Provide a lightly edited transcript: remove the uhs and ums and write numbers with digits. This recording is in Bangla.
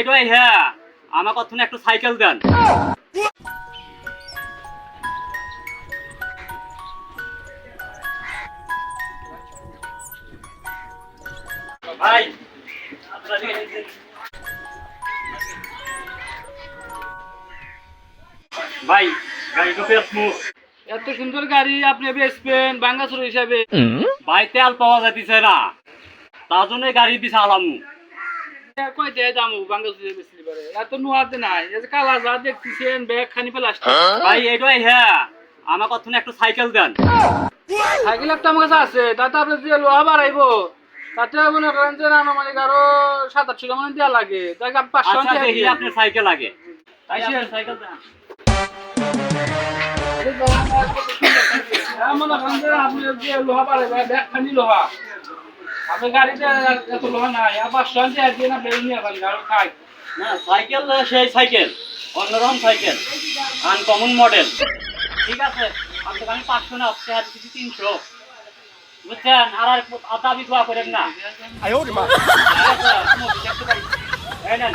এইটাই হ্যাঁ আমার কথা একটু সাইকেল দেন। ভাই ভাই গাড়ি তো স্মুথ। এত সুন্দর গাড়ি আপনি বেচবেন বাঙ্গাসুর হিসাবে? ভাই তেল পাওয়া যাইতেছে না, তার জন্য গাড়ি দিছে আলামু। কয় দেয় দাম বাঙ্গাসুর বেচলি পারে? এত নোয়াতে নাই, এই যে কালা যা দেখতেছেন ব্যাগ খানি প্লাস্টিক। ভাই এইটাই হ্যাঁ আমার কথা একটু সাইকেল দেন। সাইকেল একটা আমার কাছে আছে, তাতে আপনি যে লোহা বাড়াইবো তাতে মনে করেন যে আনুমানিক আরো 700-800 টাকা মানে দেওয়া লাগে। তাকে 500 আচ্ছা টাকা দেখি দিয়ে আপনার সাইকেল আগে। তাই সাইকেল দেন। মনে করেন যে আপনি যে লোহা বাড়াইবে ব্যাগ খানি লোহা, আপনি গাড়িতে এত লোহা নাই, আর 500 টাকা দিয়ে না বের নিয়ে যাবেন গাড়ি খাই। না সাইকেল সেই সাইকেল, অন্যরকম সাইকেল, আনকমন মডেল। ঠিক আছে আমি 500 না আপনি আর কিছু 300 বুঝছেন। আর দাবি দোয়া করেন না। এই নেন।